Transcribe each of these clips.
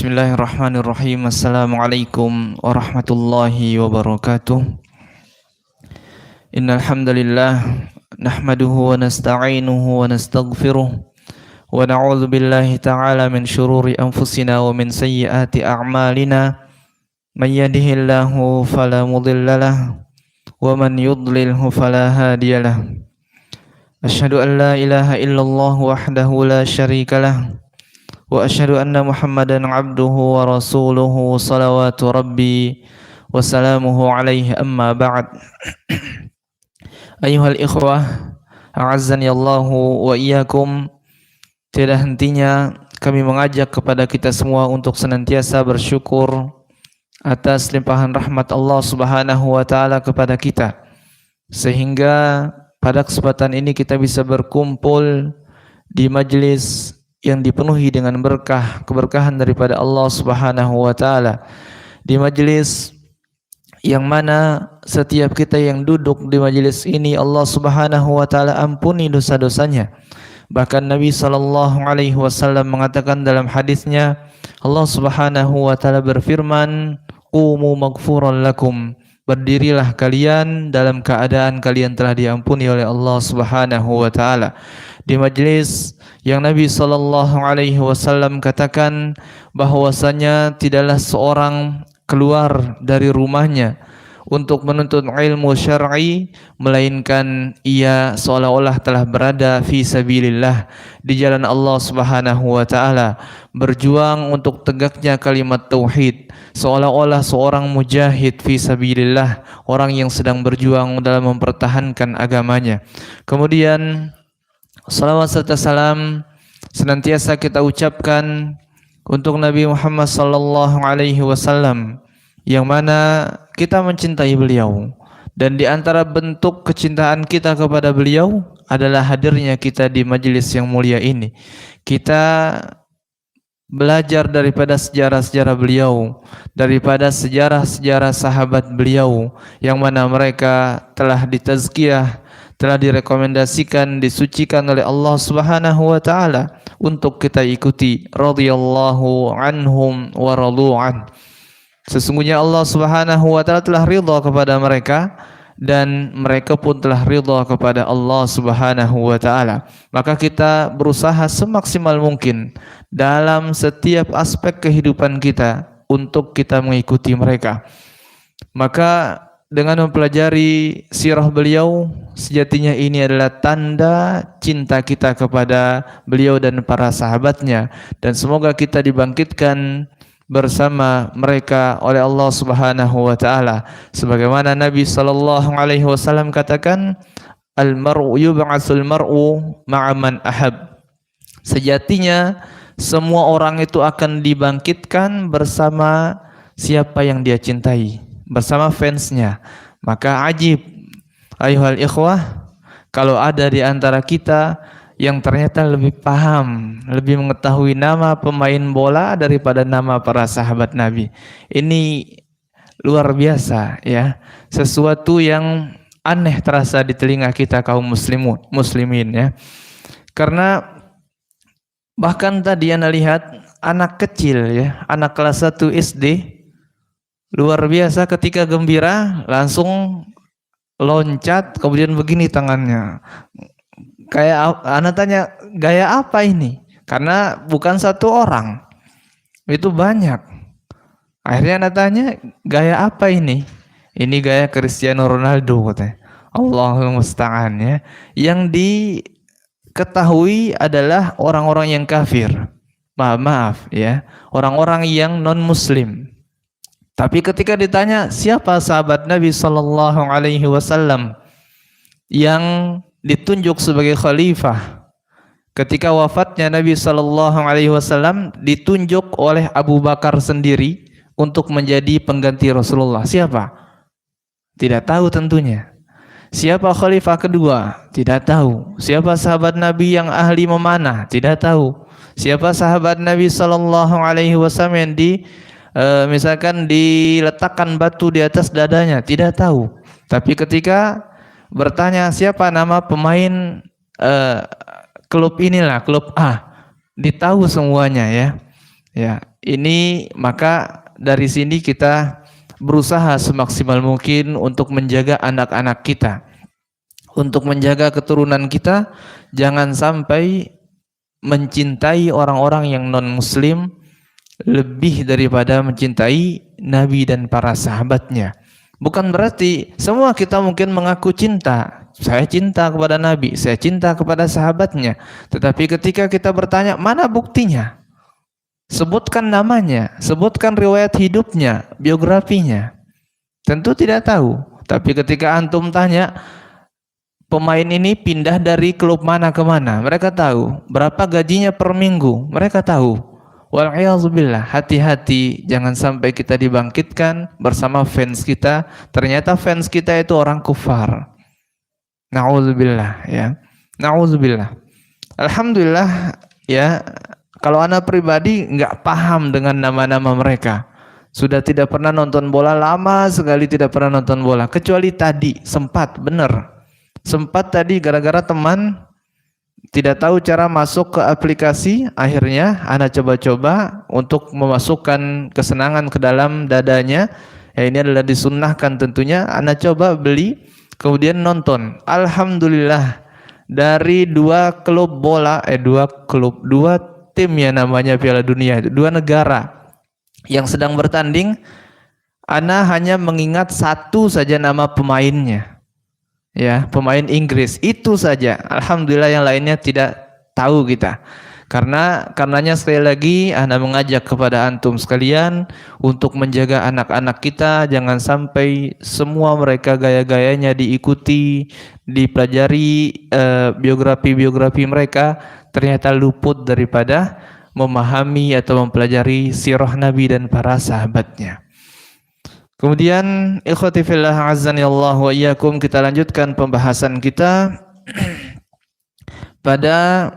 Bismillahirrahmanirrahim. Assalamualaikum warahmatullahi wabarakatuh. Innal hamdalillah nahmaduhu wa nasta'inuhu wa nastaghfiruh wa na'udzu billahi ta'ala min shururi anfusina wa min sayyiati a'malina. May yahdihillahu fala mudhillalah wa man yudlilhu fala hadiyalah. Asyhadu an la ilaha illallah wahdahu la syarikalah wa asyhadu anna Muhammadan abduhu wa rasuluhu salawatu rabbi wa salamuhu alaihi amma ba'd. Ayuhal ikhwah, a'azzani Allahu wa iyyakum. Tiada hentinya kami mengajak kepada kita semua untuk senantiasa bersyukur atas limpahan rahmat Allah Subhanahu wa taala kepada kita, sehingga pada kesempatan ini kita bisa berkumpul di majelis yang dipenuhi dengan berkah, keberkahan daripada Allah Subhanahu wa taala. Di majelis yang mana setiap kita yang duduk di majelis ini Allah Subhanahu wa taala ampuni dosa-dosanya. Bahkan Nabi sallallahu alaihi wasallam mengatakan dalam hadisnya, Allah Subhanahu wa taala berfirman, "Qumu maghfuran lakum." Berdirilah kalian dalam keadaan kalian telah diampuni oleh Allah Subhanahu wa taala. Di majelis yang Nabi sallallahu alaihi wasallam katakan bahwasanya tidaklah seorang keluar dari rumahnya untuk menuntut ilmu syar'i melainkan ia seolah-olah telah berada fi sabilillah, di jalan Allah Subhanahu wa taala, berjuang untuk tegaknya kalimat tauhid, seolah-olah seorang mujahid fi sabilillah, orang yang sedang berjuang dalam mempertahankan agamanya. Kemudian salawat serta salam senantiasa kita ucapkan untuk Nabi Muhammad sallallahu alaihi wasallam, yang mana kita mencintai beliau, dan di antara bentuk kecintaan kita kepada beliau adalah hadirnya kita di majelis yang mulia ini. Kita belajar daripada sejarah-sejarah beliau, daripada sejarah-sejarah sahabat beliau yang mana mereka telah ditazkiyah, telah direkomendasikan, disucikan oleh Allah Subhanahu wa taala untuk kita ikuti. Radhiyallahu anhum wa radu an. Sesungguhnya Allah Subhanahu wa taala telah ridha kepada mereka dan mereka pun telah ridha kepada Allah Subhanahu wa taala. Maka kita berusaha semaksimal mungkin dalam setiap aspek kehidupan kita untuk kita mengikuti mereka. Maka dengan mempelajari sirah beliau, sejatinya ini adalah tanda cinta kita kepada beliau dan para sahabatnya, dan semoga kita dibangkitkan bersama mereka oleh Allah Subhanahu wa taala, sebagaimana Nabi sallallahu alaihi wasallam katakan, al-mar'u yub'atsul mar'u ma'a man ahab. Sejatinya semua orang itu akan dibangkitkan bersama siapa yang dia cintai, bersama fansnya. Maka ajib ayuhal ikhwah, kalau ada di antara kita yang ternyata lebih paham, lebih mengetahui nama pemain bola daripada nama para sahabat Nabi. Ini luar biasa ya, sesuatu yang aneh terasa di telinga kita kaum muslimin ya. Karena bahkan tadi Anda lihat anak kecil ya, anak kelas 1 SD, luar biasa ketika gembira langsung loncat, kemudian begini tangannya. Kayak anak tanya, gaya apa ini? Karena bukan satu orang, itu banyak. Akhirnya anak tanya, gaya apa ini? Ini gaya Cristiano Ronaldo katanya. Allahul musta'an ya. Yang diketahui adalah orang-orang yang kafir. Maaf ya, orang-orang yang non muslim. Tapi ketika ditanya siapa sahabat Nabi sallallahu alaihi wasallam yang ditunjuk sebagai khalifah ketika wafatnya Nabi sallallahu alaihi wasallam, ditunjuk oleh Abu Bakar sendiri untuk menjadi pengganti Rasulullah. Siapa? Tidak tahu tentunya. Siapa khalifah kedua? Tidak tahu. Siapa sahabat Nabi yang ahli memanah? Tidak tahu. Siapa sahabat Nabi sallallahu alaihi wasallam yang misalkan diletakkan batu di atas dadanya? Tidak tahu. Tapi ketika bertanya siapa nama pemain klub inilah, klub A, ditahu semuanya ya. Ya, ini maka dari sini kita berusaha semaksimal mungkin untuk menjaga anak-anak kita, untuk menjaga keturunan kita, jangan sampai mencintai orang-orang yang non-muslim lebih daripada mencintai Nabi dan para sahabatnya. Bukan berarti semua kita mungkin mengaku cinta. Saya cinta kepada Nabi, saya cinta kepada sahabatnya. Tetapi ketika kita bertanya, mana buktinya? Sebutkan namanya, sebutkan riwayat hidupnya, biografinya. Tentu tidak tahu. Tapi ketika antum tanya, pemain ini pindah dari klub mana ke mana, mereka tahu. Berapa gajinya per minggu, mereka tahu. Wal'iyadzubillah, hati-hati jangan sampai kita dibangkitkan bersama fans kita, ternyata fans kita itu orang kufar. Na'udzubillah ya. Na'udzubillah. Alhamdulillah ya, kalau anak pribadi nggak paham dengan nama-nama mereka. Sudah tidak pernah nonton bola, lama sekali tidak pernah nonton bola. Kecuali tadi sempat, benar. Sempat tadi gara-gara teman tidak tahu cara masuk ke aplikasi, akhirnya anak coba-coba untuk memasukkan kesenangan ke dalam dadanya. Ya, ini adalah disunnahkan tentunya. Anak coba beli, kemudian nonton. Alhamdulillah, dari dua tim ya namanya Piala Dunia, dua negara yang sedang bertanding, ana hanya mengingat satu saja nama pemainnya. Ya, pemain Inggris itu saja. Alhamdulillah yang lainnya tidak tahu kita. Karenanya sekali lagi ana mengajak kepada antum sekalian untuk menjaga anak-anak kita, jangan sampai semua mereka gaya-gayanya diikuti, dipelajari biografi-biografi mereka, ternyata luput daripada memahami atau mempelajari sirah Nabi dan para sahabatnya. Kemudian ikhwati fillah azanillah wa iyyakum, kita lanjutkan pembahasan kita pada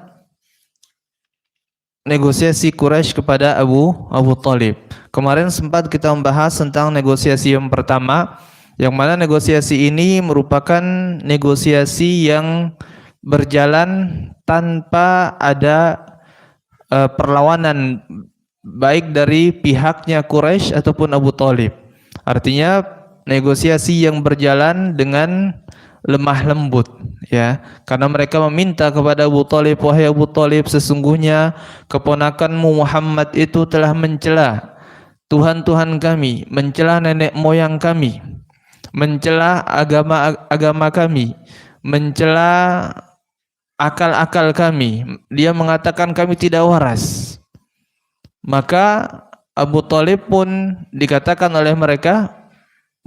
negosiasi Quraisy kepada Abu Thalib. Kemarin sempat kita membahas tentang negosiasi yang pertama, yang mana negosiasi ini merupakan negosiasi yang berjalan tanpa ada perlawanan baik dari pihaknya Quraisy ataupun Abu Thalib. Artinya negosiasi yang berjalan dengan lemah lembut, ya, karena mereka meminta kepada Abu Thalib, wahai Abu Thalib, sesungguhnya keponakanmu Muhammad itu telah mencela Tuhan-Tuhan kami, mencela nenek moyang kami, mencela agama kami, mencela akal-akal kami. Dia mengatakan kami tidak waras. Maka Abu Thalib pun dikatakan oleh mereka,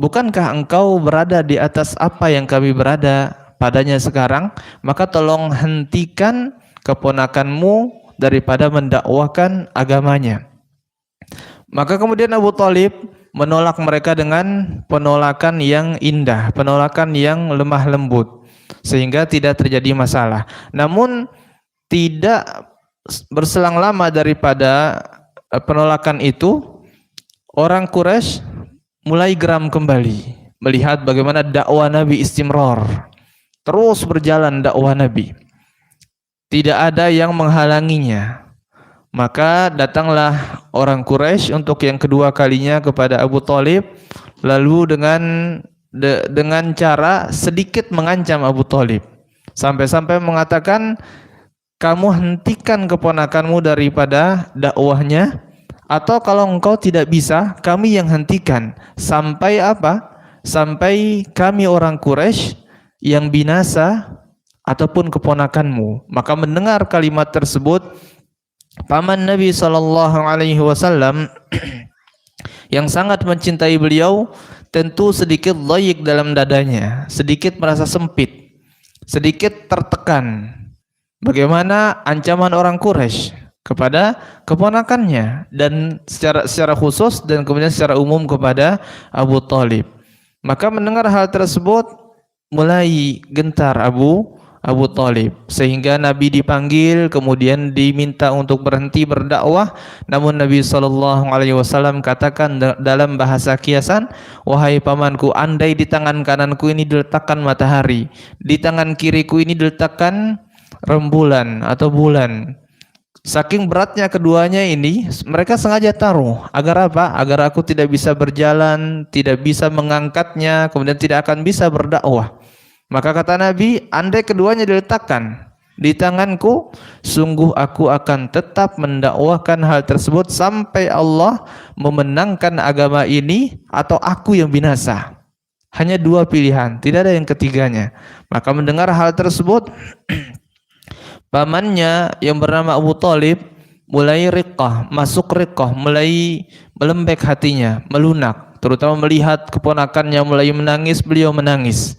bukankah engkau berada di atas apa yang kami berada padanya sekarang? Maka tolong hentikan keponakanmu daripada mendakwakan agamanya. Maka kemudian Abu Thalib menolak mereka dengan penolakan yang indah, penolakan yang lemah lembut, sehingga tidak terjadi masalah. Namun tidak berselang lama daripada penolakan itu, orang Quraisy mulai geram kembali melihat bagaimana dakwah Nabi istimrar, terus berjalan dakwah Nabi, tidak ada yang menghalanginya. Maka datanglah orang Quraisy untuk yang kedua kalinya kepada Abu Thalib, lalu dengan cara sedikit mengancam Abu Thalib, sampai-sampai mengatakan, kamu hentikan keponakanmu daripada dakwahnya, atau kalau engkau tidak bisa, kami yang hentikan. Sampai apa? Sampai kami orang Quraisy yang binasa ataupun keponakanmu. Maka mendengar kalimat tersebut, paman Nabi SAW yang sangat mencintai beliau tentu sedikit dhayiq dalam dadanya, sedikit merasa sempit, sedikit tertekan. Bagaimana ancaman orang Quraisy kepada keponakannya, dan secara khusus dan kemudian secara umum kepada Abu Thalib. Maka mendengar hal tersebut mulai gentar Abu Thalib, sehingga Nabi dipanggil, kemudian diminta untuk berhenti berdakwah. Namun Nabi SAW katakan dalam bahasa kiasan, wahai pamanku, andai di tangan kananku ini diletakkan matahari, di tangan kiriku ini diletakkan rembulan atau bulan, Saking beratnya keduanya ini, mereka sengaja taruh. Agar apa? Agar aku tidak bisa berjalan, tidak bisa mengangkatnya, kemudian tidak akan bisa berdakwah. Maka kata Nabi, andai keduanya diletakkan di tanganku, sungguh aku akan tetap mendakwahkan hal tersebut sampai Allah memenangkan agama ini atau aku yang binasa. Hanya dua pilihan, tidak ada yang ketiganya. Maka mendengar hal tersebut, pamannya yang bernama Abu Thalib mulai riqqah, masuk riqqah, mulai melembek hatinya, melunak, terutama melihat keponakannya mulai menangis, beliau menangis.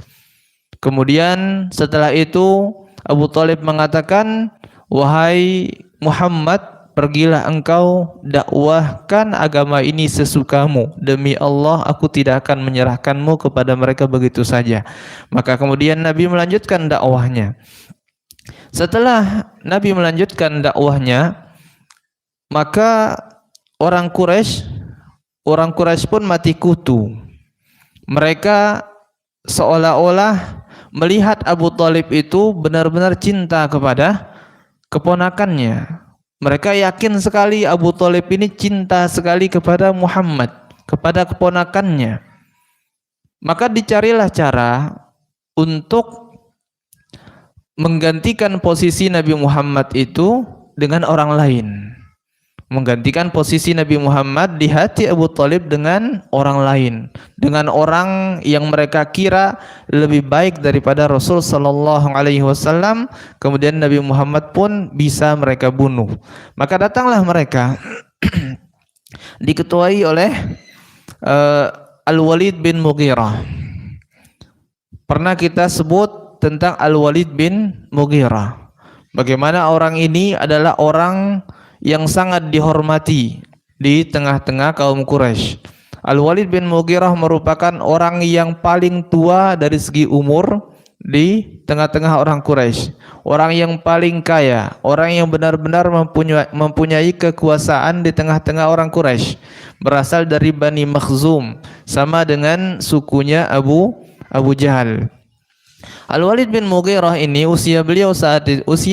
Kemudian setelah itu Abu Thalib mengatakan, wahai Muhammad, pergilah engkau dakwahkan agama ini sesukamu. Demi Allah aku tidak akan menyerahkanmu kepada mereka begitu saja. Maka kemudian Nabi melanjutkan dakwahnya. Setelah Nabi melanjutkan dakwahnya, maka orang Quraisy pun mati kutu. Mereka seolah-olah melihat Abu Thalib itu benar-benar cinta kepada keponakannya. Mereka yakin sekali Abu Thalib ini cinta sekali kepada Muhammad, kepada keponakannya. Maka dicarilah cara untuk menggantikan posisi Nabi Muhammad itu dengan orang lain. Menggantikan posisi Nabi Muhammad di hati Abu Thalib dengan orang lain, dengan orang yang mereka kira lebih baik daripada Rasul sallallahu alaihi wasallam. Kemudian Nabi Muhammad pun bisa mereka bunuh. Maka datanglah mereka diketuai oleh Al-Walid bin Mughirah. Pernah kita sebut tentang Al-Walid bin Mughirah. Bagaimana orang ini adalah orang yang sangat dihormati di tengah-tengah kaum Quraisy. Al-Walid bin Mughirah merupakan orang yang paling tua dari segi umur di tengah-tengah orang Quraisy. Orang yang paling kaya, orang yang benar-benar mempunyai kekuasaan di tengah-tengah orang Quraisy. Berasal dari Bani Makhzum, sama dengan sukunya Abu Jahal. Al-Walid bin Mughirah ini usia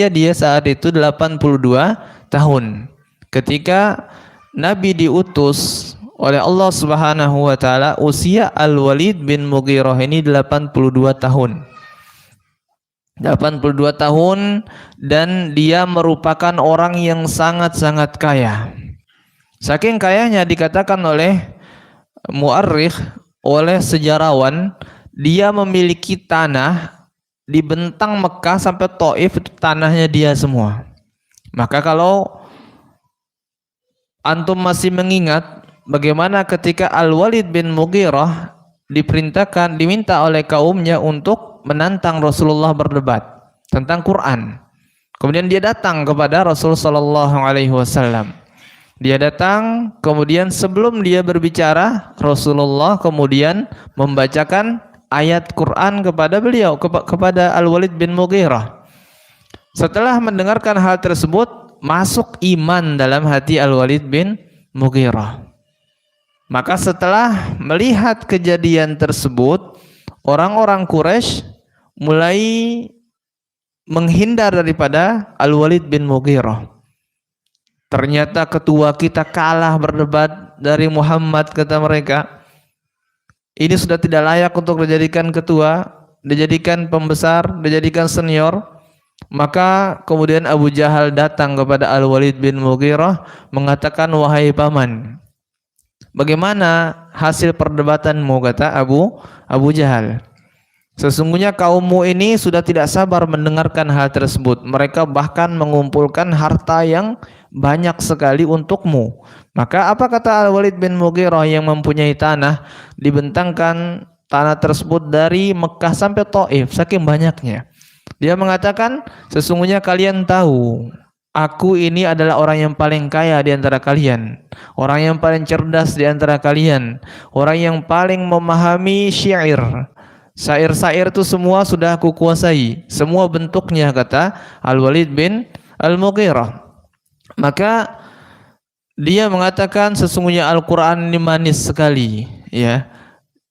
dia saat itu 82 tahun ketika Nabi diutus oleh Allah Subhanahu wa taala. Usia Al-Walid bin Mughirah ini 82 tahun. 82 tahun, dan dia merupakan orang yang sangat-sangat kaya. Saking kayanya dikatakan oleh muarrikh, oleh sejarawan, dia memiliki tanah di bentang Mekah sampai Taif, itu tanahnya dia semua. Maka kalau antum masih mengingat bagaimana ketika Al-Walid bin Mughirah diminta oleh kaumnya untuk menantang Rasulullah berdebat tentang Quran. Kemudian dia datang kepada Rasul sallallahu alaihi wasallam. Dia datang, kemudian sebelum dia berbicara, Rasulullah kemudian membacakan ayat Quran kepada beliau, kepada Al-Walid bin Mughirah. Setelah mendengarkan hal tersebut, masuk iman dalam hati Al-Walid bin Mughirah. Maka setelah melihat kejadian tersebut, orang-orang Quraisy mulai menghindar daripada Al-Walid bin Mughirah. Ternyata ketua kita kalah berdebat dari Muhammad, kata mereka. Ini sudah tidak layak untuk dijadikan ketua, dijadikan pembesar, dijadikan senior. Maka kemudian Abu Jahal datang kepada Al-Walid bin Mughirah mengatakan, wahai paman, bagaimana hasil perdebatanmu, kata Abu Jahal. Sesungguhnya kaummu ini sudah tidak sabar mendengarkan hal tersebut. Mereka bahkan mengumpulkan harta yang banyak sekali untukmu. Maka apa kata Al-Walid bin Mughirah yang mempunyai tanah, dibentangkan tanah tersebut dari Mekah sampai Taif, saking banyaknya. Dia mengatakan, sesungguhnya kalian tahu, aku ini adalah orang yang paling kaya di antara kalian, orang yang paling cerdas di antara kalian, orang yang paling memahami syair. Syair-syair itu semua sudah aku kuasai, semua bentuknya, kata Al-Walid bin Al-Mughirah. Maka dia mengatakan, sesungguhnya Al-Quran ini manis sekali, ya.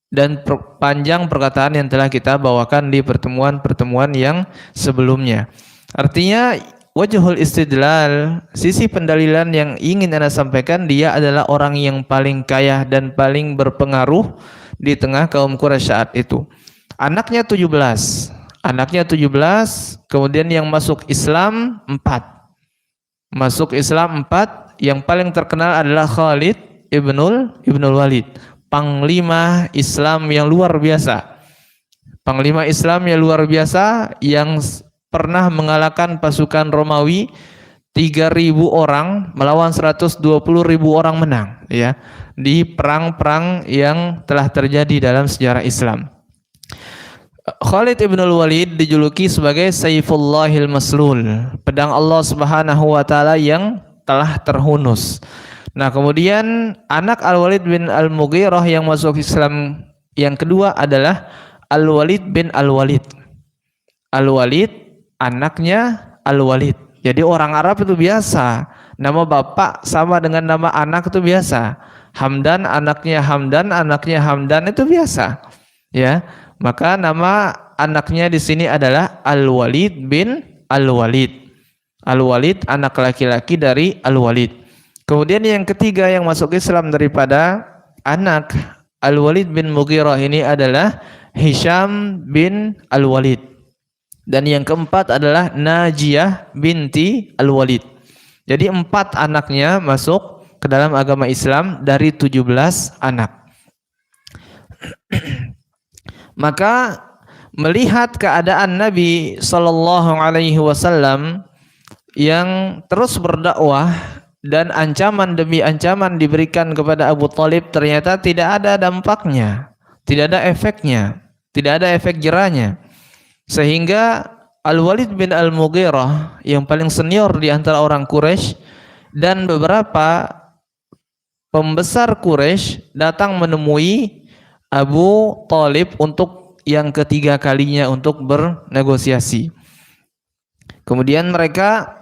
Dan panjang perkataan yang telah kita bawakan di pertemuan-pertemuan yang sebelumnya. Artinya wajhul istidlal, sisi pendalilan yang ingin Anda sampaikan, dia adalah orang yang paling kaya dan paling berpengaruh di tengah kaum Quraisy saat itu. Anaknya 17, kemudian yang masuk Islam 4. Masuk Islam 4, yang paling terkenal adalah Khalid ibnul Walid, panglima Islam yang luar biasa. Panglima Islam yang luar biasa yang pernah mengalahkan pasukan Romawi 3.000 orang melawan 120.000 orang menang, ya, di perang-perang yang telah terjadi dalam sejarah Islam. Khalid ibn Walid dijuluki sebagai Sayfullahil Maslul, pedang Allah Subhanahu wa taala yang telah terhunus. Nah, kemudian anak Al-Walid bin Al-Mughirah yang masuk Islam yang kedua adalah Al-Walid bin Al-Walid. Al-Walid anaknya Al-Walid. Jadi orang Arab itu biasa, nama bapak sama dengan nama anak itu biasa. Hamdan anaknya Hamdan itu biasa. Ya. Maka nama anaknya di sini adalah Al-Walid bin Al-Walid. Al-Walid anak laki-laki dari Al-Walid. Kemudian yang ketiga yang masuk Islam daripada anak Al-Walid bin Mughirah ini adalah Hisham bin Al-Walid. Dan yang keempat adalah Najiyah binti Al-Walid. Jadi 4 anaknya masuk ke dalam agama Islam dari 17 anak. Maka melihat keadaan Nabi Sallallahu Alaihi Wasallam yang terus berdakwah dan ancaman demi ancaman diberikan kepada Abu Thalib, ternyata tidak ada dampaknya, tidak ada efeknya, tidak ada efek jerahnya, sehingga Al-Walid bin Al-Mughirah yang paling senior di antara orang Quraisy dan beberapa pembesar Quraisy datang menemui Abu Thalib untuk yang ketiga kalinya untuk bernegosiasi. Kemudian mereka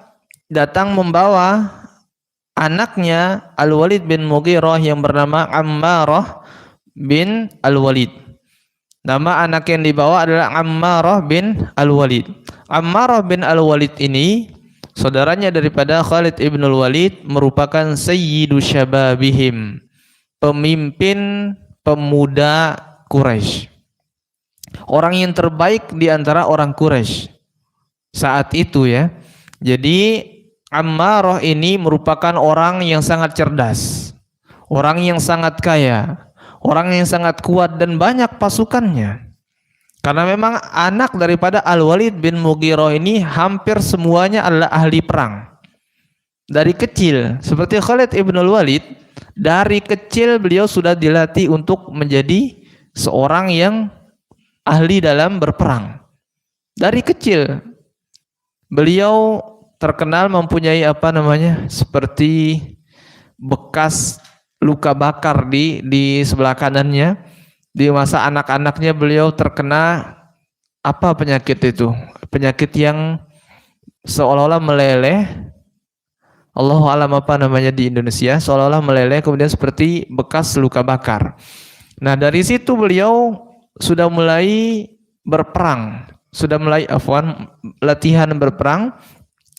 datang membawa anaknya Al-Walid bin Mughirah yang bernama Ammarah bin Al-Walid. Nama anak yang dibawa adalah Ammarah bin Al-Walid. Ammarah bin Al-Walid ini saudaranya daripada Khalid ibn Al-Walid, merupakan sayyidu syababihim, pemimpin pemuda Quraisy. Orang yang terbaik di antara orang Quraisy saat itu, ya. Jadi Ammarah ini merupakan orang yang sangat cerdas, orang yang sangat kaya, orang yang sangat kuat dan banyak pasukannya. Karena memang anak daripada Al-Walid bin Mughirah ini hampir semuanya adalah ahli perang. Dari kecil, seperti Khalid ibn Al-Walid, dari kecil beliau sudah dilatih untuk menjadi seorang yang ahli dalam berperang. Dari kecil beliau terkenal mempunyai seperti bekas luka bakar di sebelah kanannya. Di masa anak-anaknya beliau terkena penyakit itu? Penyakit yang seolah-olah meleleh. Allahu a'lam di Indonesia, seolah-olah meleleh kemudian seperti bekas luka bakar. Nah, dari situ beliau sudah mulai berperang, sudah mulai latihan berperang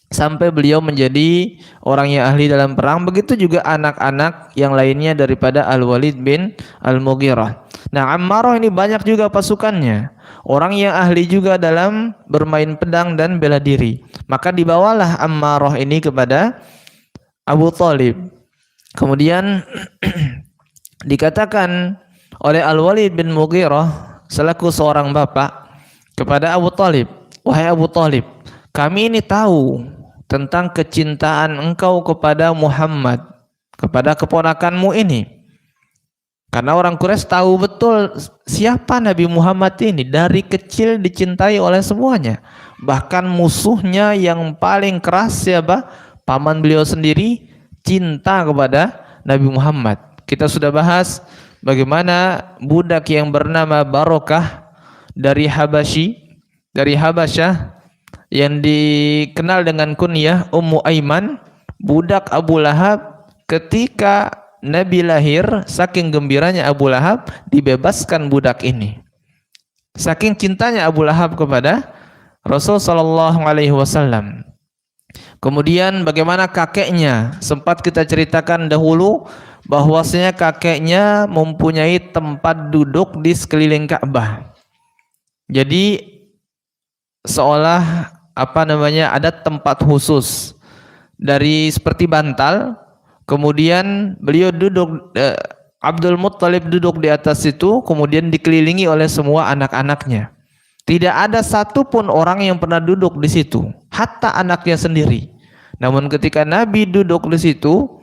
sampai beliau menjadi orang yang ahli dalam perang. Begitu juga anak-anak yang lainnya daripada Al-Walid bin Al-Mughirah. Nah, Ammarah ini banyak juga pasukannya, orang yang ahli juga dalam bermain pedang dan bela diri. Maka dibawalah Ammarah ini kepada Abu Thalib. Kemudian dikatakan oleh Al-Walid bin Mughirah selaku seorang bapak kepada Abu Thalib, "Wahai Abu Thalib, kami ini tahu tentang kecintaan engkau kepada Muhammad, kepada keponakanmu ini. Karena orang Quraisy tahu betul siapa Nabi Muhammad ini, dari kecil dicintai oleh semuanya. Bahkan musuhnya yang paling keras siapa? Paman beliau sendiri cinta kepada Nabi Muhammad. Kita sudah bahas bagaimana budak yang bernama Barokah dari Habasyah yang dikenal dengan kunyah Ummu Aiman, budak Abu Lahab, ketika Nabi lahir, saking gembiranya Abu Lahab dibebaskan budak ini. Saking cintanya Abu Lahab kepada Rasul sallallahu alaihi wasallam. Kemudian bagaimana kakeknya? Sempat kita ceritakan dahulu bahwasanya kakeknya mempunyai tempat duduk di sekeliling Ka'bah. Jadi seolah ada tempat khusus dari seperti bantal. Kemudian beliau Abdul Muttalib duduk di atas itu, kemudian dikelilingi oleh semua anak-anaknya. Tidak ada satupun orang yang pernah duduk di situ, hatta anaknya sendiri. Namun ketika Nabi duduk di situ,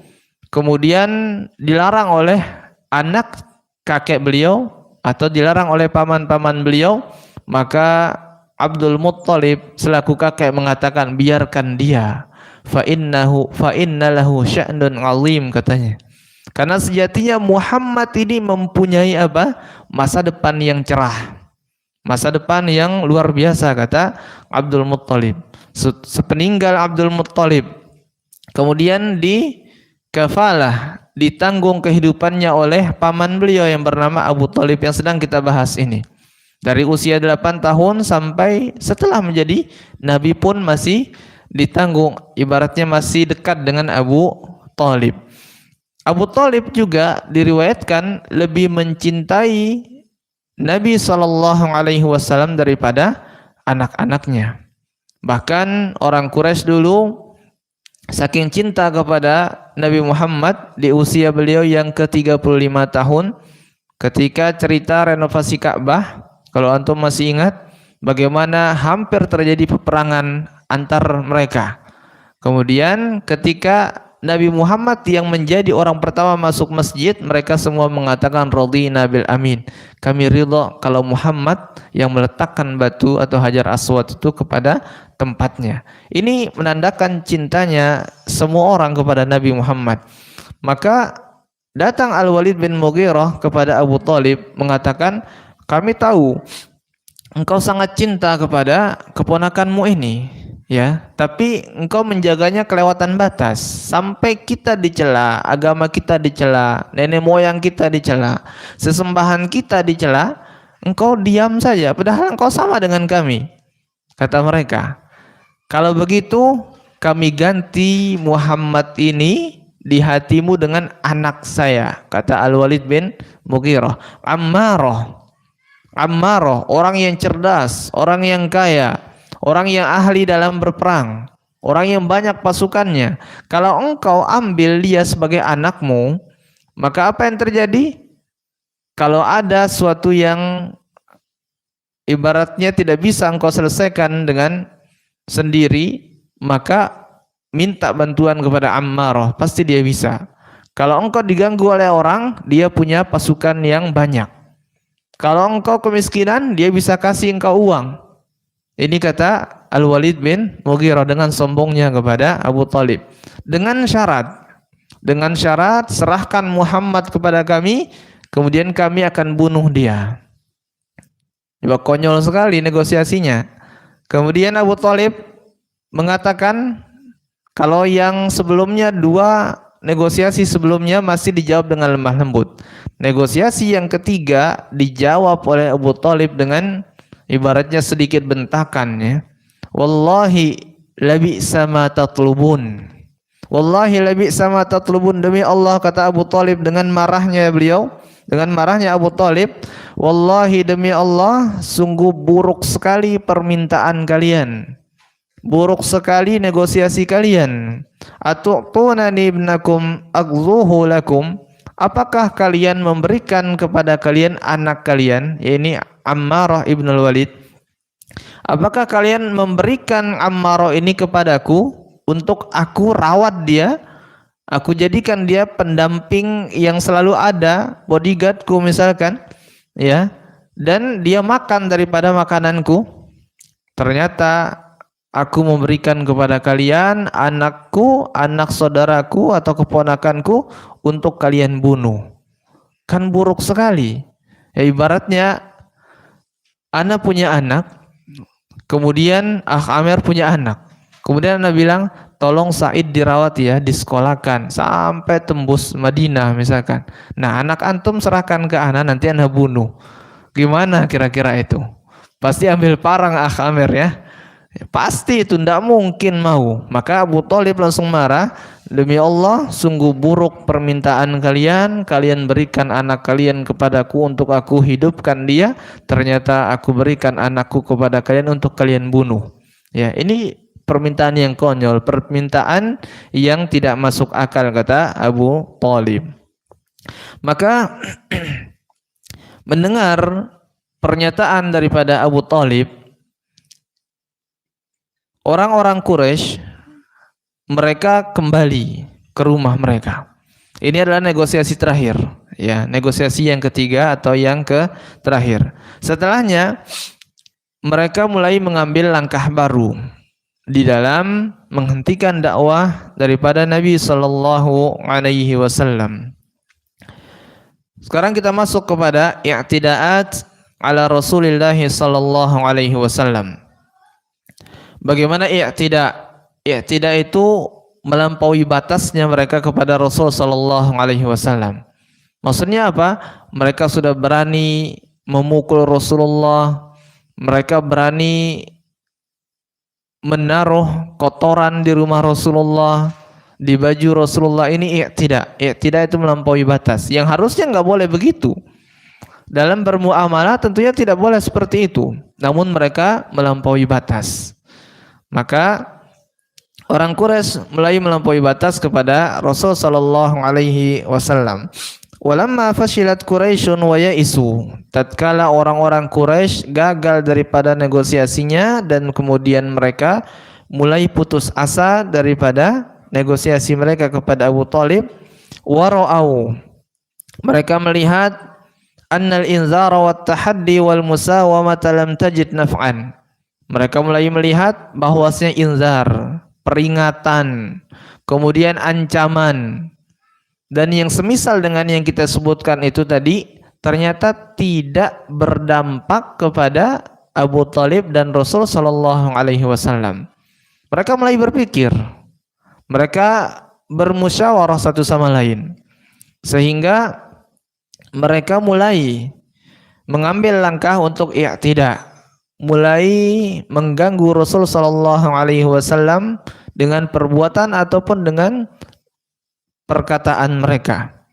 kemudian dilarang oleh anak kakek beliau atau dilarang oleh paman-paman beliau, maka Abdul Muttalib selaku kakek mengatakan, biarkan dia, fa inna lahu sya'nun 'azim, katanya. Karena sejatinya Muhammad ini mempunyai masa depan yang cerah, masa depan yang luar biasa, kata Abdul Muttalib. Sepeninggal Abdul Muttalib, kemudian dikafalah, ditanggung kehidupannya oleh paman beliau yang bernama Abu Thalib yang sedang kita bahas ini. Dari usia 8 tahun sampai setelah menjadi Nabi pun masih ditanggung, ibaratnya masih dekat dengan Abu Thalib. Abu Thalib juga diriwayatkan lebih mencintai Nabi SAW daripada anak-anaknya. Bahkan orang Quraisy dulu saking cinta kepada Nabi Muhammad di usia beliau yang ke-35 tahun, ketika cerita renovasi Ka'bah, kalau antum masih ingat bagaimana hampir terjadi peperangan antar mereka. Kemudian ketika Nabi Muhammad yang menjadi orang pertama masuk masjid, mereka semua mengatakan radhina bil amin. Kami ridha kalau Muhammad yang meletakkan batu atau Hajar Aswad itu kepada tempatnya. Ini menandakan cintanya semua orang kepada Nabi Muhammad. Maka datang Al-Walid bin Mughirah kepada Abu Thalib mengatakan, kami tahu engkau sangat cinta kepada keponakanmu ini, ya, tapi engkau menjaganya kelewatan batas sampai kita dicela, agama kita dicela, nenek moyang kita dicela, sesembahan kita dicela, engkau diam saja padahal engkau sama dengan kami. Kata mereka, kalau begitu kami ganti Muhammad ini di hatimu dengan anak saya. Kata Al-Walid bin Mughirah, Ammaroh, orang yang cerdas, orang yang kaya, orang yang ahli dalam berperang, orang yang banyak pasukannya. Kalau engkau ambil dia sebagai anakmu, maka apa yang terjadi? Kalau ada suatu yang ibaratnya tidak bisa engkau selesaikan dengan sendiri, maka minta bantuan kepada Ammaroh, pasti dia bisa. Kalau engkau diganggu oleh orang, dia punya pasukan yang banyak. Kalau engkau kemiskinan, dia bisa kasih engkau uang. Ini kata Al-Walid bin Mughirah dengan sombongnya kepada Abu Thalib. Dengan syarat serahkan Muhammad kepada kami, kemudian kami akan bunuh dia. Coba konyol sekali negosiasinya. Kemudian Abu Thalib mengatakan, kalau yang sebelumnya negosiasi sebelumnya masih dijawab dengan lemah lembut. Negosiasi yang ketiga dijawab oleh Abu Thalib dengan ibaratnya sedikit bentakan, ya. Wallahi labi sama tatlubun. Wallahi labi sama tatlubun, demi Allah, kata Abu Thalib dengan marahnya beliau, dengan marahnya Abu Thalib, wallahi demi Allah, sungguh buruk sekali permintaan kalian. Buruk sekali negosiasi kalian. Atu'tunani ibnakum aghzuhu lakum. Apakah kalian memberikan kepada kalian anak kalian, yakni Ammarah ibn al-Walid? Apakah kalian memberikan Ammarah ini kepadaku untuk aku rawat dia? Aku jadikan dia pendamping yang selalu ada, bodyguardku misalkan, ya. Dan dia makan daripada makananku. Ternyata aku memberikan kepada kalian anakku, anak saudaraku atau keponakanku untuk kalian bunuh. Kan buruk sekali. Ya, ibaratnya ana punya anak, kemudian Amer punya anak. Kemudian ana bilang, tolong Said dirawat ya, disekolahkan sampai tembus Madinah misalkan. Nah, anak antum serahkan ke ana, nanti ana bunuh. Gimana kira-kira itu? Pasti ambil parang Amer, ya. Ya, pasti itu tidak mungkin mau. Maka Abu Thalib langsung marah, demi Allah sungguh buruk permintaan kalian, kalian berikan anak kalian kepadaku untuk aku hidupkan dia, ternyata aku berikan anakku kepada kalian untuk kalian bunuh. Ya, ini permintaan yang konyol, permintaan yang tidak masuk akal, kata Abu Thalib. Maka mendengar pernyataan daripada Abu Thalib, orang-orang Quraisy mereka kembali ke rumah mereka. Ini adalah negosiasi terakhir, ya, negosiasi yang ketiga atau yang terakhir. Setelahnya mereka mulai mengambil langkah baru di dalam menghentikan dakwah daripada Nabi Sallallahu Alaihi Wasallam. Sekarang kita masuk kepada i'tidaat ala Rasulillah Sallallahu Alaihi Wasallam. Bagaimana i'tida? I'tida itu melampaui batasnya mereka kepada Rasul Sallallahu Alaihi Wasallam. Maksudnya apa? Mereka sudah berani memukul Rasulullah, mereka berani menaruh kotoran di rumah Rasulullah, di baju Rasulullah. Ini i'tida. I'tida itu melampaui batas. Yang harusnya nggak boleh begitu. Dalam bermuamalah tentunya tidak boleh seperti itu. Namun mereka melampaui batas. Maka orang Quraisy mulai melampaui batas kepada Rasul sallallahu alaihi wasallam. Walamma fashilat Quraisyun wa ya'isu. Tatkala orang-orang Quraisy gagal daripada negosiasinya dan kemudian mereka mulai putus asa daripada negosiasi mereka kepada Abu Thalib, wara'au. Mereka melihat annal inzara wat tahaddi wal musawamata lam tajid naf'an. Mereka mulai melihat bahwasanya inzar, peringatan, kemudian ancaman, dan yang semisal dengan yang kita sebutkan itu tadi ternyata tidak berdampak kepada Abu Thalib dan Rasul Sallallahu Alaihi Wasallam. Mereka mulai berpikir, mereka bermusyawarah satu sama lain, sehingga mereka mulai mengambil langkah untuk i'tida, mulai mengganggu Rasul Sallallahu Alaihi Wasallam dengan perbuatan ataupun dengan perkataan mereka.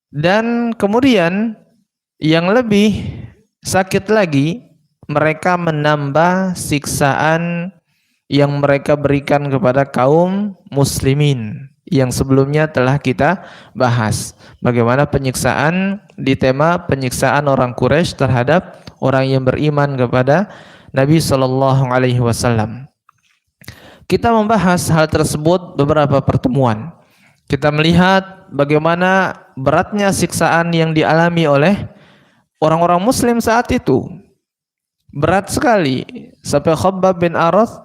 Dan kemudian yang lebih sakit lagi, mereka menambah siksaan yang mereka berikan kepada kaum muslimin yang sebelumnya telah kita bahas. Bagaimana penyiksaan di tema penyiksaan orang Quraisy terhadap orang yang beriman kepada Nabi Sallallahu Alaihi Wasallam. Kita membahas hal tersebut beberapa pertemuan. Kita melihat bagaimana beratnya siksaan yang dialami oleh orang-orang Muslim saat itu. Berat sekali, sampai Khabbab bin Arath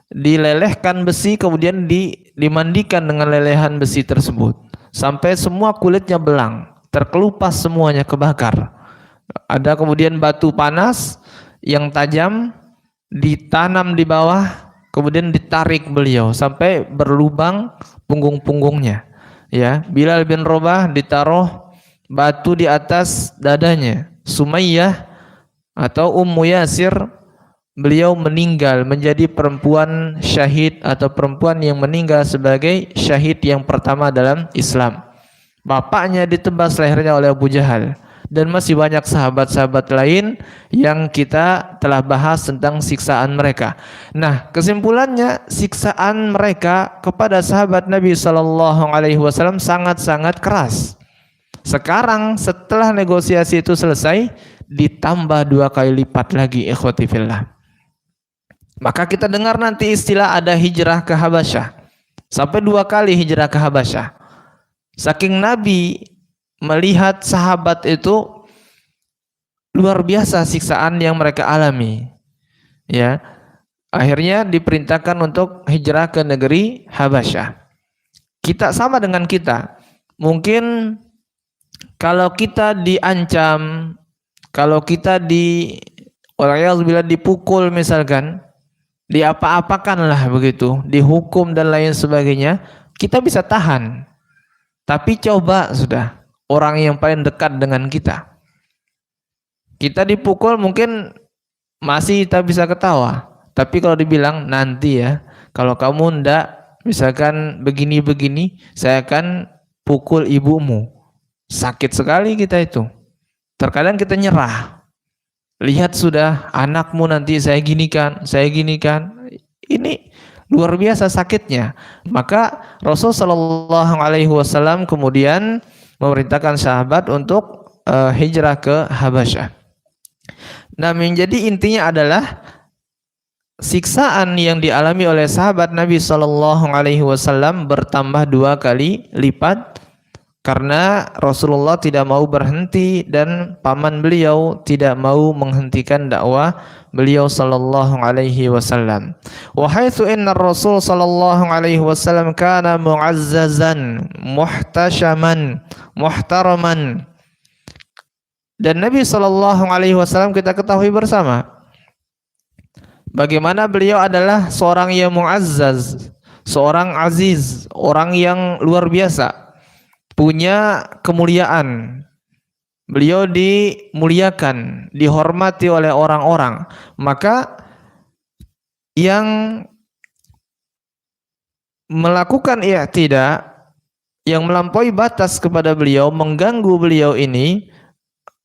dilelehkan besi kemudian dimandikan dengan lelehan besi tersebut sampai semua kulitnya belang, terkelupas semuanya, kebakar. Ada kemudian batu panas yang tajam ditanam di bawah, kemudian ditarik beliau sampai berlubang punggung-punggungnya. Ya, Bilal bin Rabah ditaruh batu di atas dadanya. Sumayyah atau Ummu Yasir, beliau meninggal menjadi perempuan syahid atau perempuan yang meninggal sebagai syahid yang pertama dalam Islam. Bapaknya ditebas lehernya oleh Abu Jahal. Dan masih banyak sahabat-sahabat lain yang kita telah bahas tentang siksaan mereka. Nah, kesimpulannya siksaan mereka kepada sahabat Nabi Sallallahu Alaihi Wasallam sangat-sangat keras. Sekarang setelah negosiasi itu selesai, ditambah 2 kali lipat lagi, ikhwati fillah. Maka kita dengar nanti istilah ada hijrah ke Habasyah. Sampai 2 kali hijrah ke Habasyah. Saking Nabi melihat sahabat itu luar biasa siksaan yang mereka alami, ya, akhirnya diperintahkan untuk hijrah ke negeri Habasyah. Kita sama dengan kita, mungkin kalau kita diancam, kalau kita wala'iyadzubillah dipukul misalkan, diapa-apakan lah begitu, dihukum dan lain sebagainya, kita bisa tahan. Tapi coba sudah orang yang paling dekat dengan kita. Kita dipukul mungkin masih kita bisa ketawa. Tapi kalau dibilang nanti ya, kalau kamu ndak misalkan begini-begini, saya akan pukul ibumu. Sakit sekali kita itu. Terkadang kita nyerah. Lihat sudah anakmu nanti saya ginikan. Ini luar biasa sakitnya. Maka Rasul Shallallahu Alaihi Wasallam kemudian memerintahkan sahabat untuk hijrah ke Habasyah. Nah, menjadi intinya adalah siksaan yang dialami oleh sahabat Nabi Shallallahu Alaihi Wasallam bertambah 2 kali lipat karena Rasulullah tidak mau berhenti dan paman beliau tidak mau menghentikan dakwah beliau Shallallahu Alaihi Wasallam. Wa haitsu inna Rasul Shallallahu Alaihi Wasallam kana mu'azzazan, muhtasyaman, muhtaraman. Dan Nabi Shallallahu Alaihi Wasallam kita ketahui bersama bagaimana beliau adalah seorang yang mu'azzaz, seorang aziz, orang yang luar biasa, punya kemuliaan. Beliau dimuliakan, dihormati oleh orang-orang. Maka yang melakukan i'tidah, yang melampaui batas kepada beliau, mengganggu beliau ini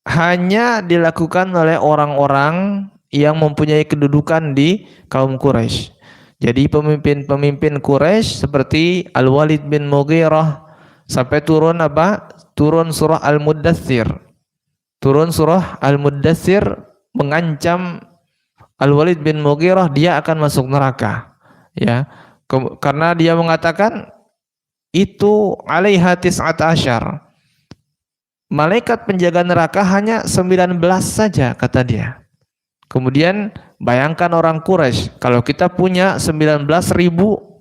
hanya dilakukan oleh orang-orang yang mempunyai kedudukan di kaum Quraisy. Jadi pemimpin-pemimpin Quraisy seperti Al-Walid bin Mughirah, sampai turun apa? Turun surah Al-Muddatsir. Turun surah Al-Muddatsir mengancam Al-Walid bin Mughirah dia akan masuk neraka. Ya. Karena dia mengatakan itu alaiha tis'ata asyar. Malaikat penjaga neraka hanya 19 saja kata dia. Kemudian bayangkan orang Quraisy, kalau kita punya 19.000,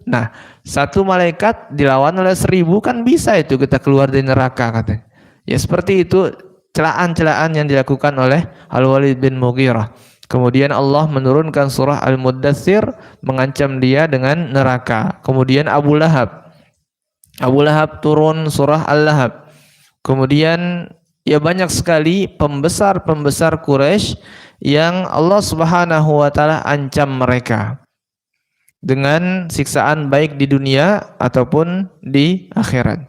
nah satu malaikat dilawan oleh 1.000 kan bisa itu kita keluar dari neraka katanya. Ya seperti itu celaan-celaan yang dilakukan oleh Al-Walid bin Mughirah. Kemudian Allah menurunkan surah Al-Muddatsir mengancam dia dengan neraka. Kemudian Abu Lahab turun surah Al-Lahab. Kemudian ya banyak sekali pembesar-pembesar Quraisy yang Allah Subhanahu wa taala ancam mereka dengan siksaan baik di dunia ataupun di akhirat.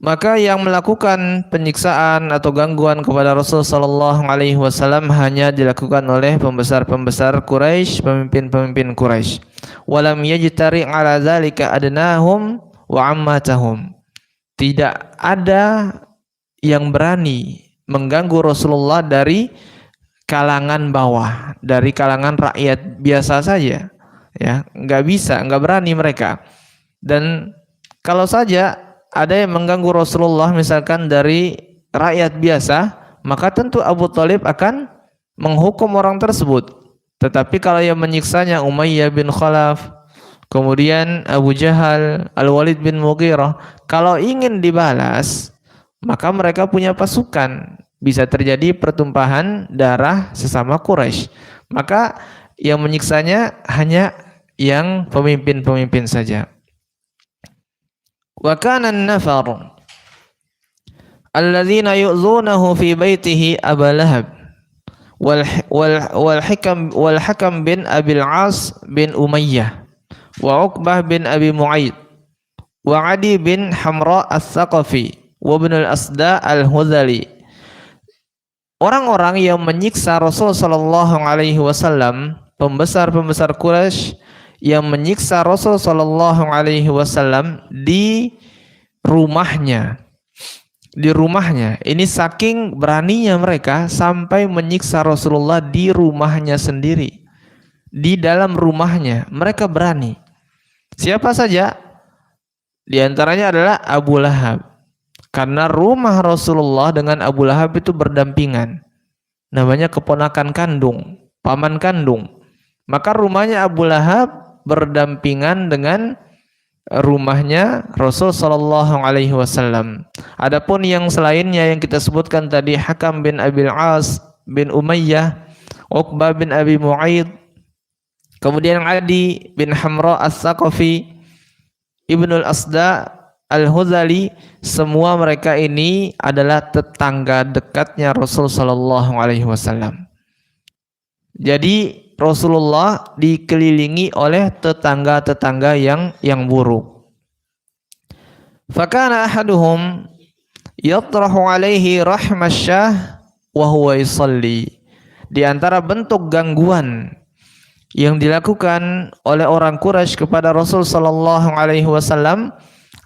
Maka yang melakukan penyiksaan atau gangguan kepada Rasul sallallahu alaihi wasallam hanya dilakukan oleh pembesar-pembesar Quraisy, pemimpin-pemimpin Quraisy. Walam yajtari ala dzalika adnahum wa ammatahum. Tidak ada yang berani mengganggu Rasulullah dari kalangan bawah, dari kalangan rakyat biasa saja, ya nggak berani mereka. Dan kalau saja ada yang mengganggu Rasulullah misalkan dari rakyat biasa, maka tentu Abu Thalib akan menghukum orang tersebut. Tetapi kalau yang menyiksanya Umayyah bin Khalaf, kemudian Abu Jahal, Al-Walid bin Mughirah, kalau ingin dibalas, maka mereka punya pasukan. Bisa terjadi pertumpahan darah sesama Quraisy. Maka yang menyiksanya hanya yang pemimpin-pemimpin saja. Wa kana an-nafar alladzina yu'dzunahu fi baitihi Abu Lahab wal Hakam bin Abil As bin Umayyah wa Uqbah bin Abi Mu'aid wa Adi bin Hamra As-Saqafi wa Ibn al-Asda al-Hudhali. Orang-orang yang menyiksa Rasul sallallahu alaihi wasallam, pembesar-pembesar Quraisy yang menyiksa Rasul sallallahu alaihi wasallam di rumahnya. Di rumahnya. Ini saking beraninya mereka sampai menyiksa Rasulullah di rumahnya sendiri. Di dalam rumahnya mereka berani. Siapa saja? Di antaranya adalah Abu Lahab. Karena rumah Rasulullah dengan Abu Lahab itu berdampingan. Namanya keponakan kandung, paman kandung. Maka rumahnya Abu Lahab berdampingan dengan rumahnya Rasul sallallahu alaihi wasallam. Adapun yang selainnya yang kita sebutkan tadi, Hakam bin Abil As bin Umayyah, Uqbah bin Abi Mu'aid, kemudian Adi bin Hamra As-Saqafi, Ibnu al-Asda Al-Hudhali, semua mereka ini adalah tetangga dekatnya Rasul sallallahu alaihi wasallam. Jadi Rasulullah dikelilingi oleh tetangga-tetangga yang buruk. Fakana ahaduhum yatrahu alaihi rahmasyah wa huwa yusalli. Di antara bentuk gangguan yang dilakukan oleh orang Quraisy kepada Rasul sallallahu alaihi wasallam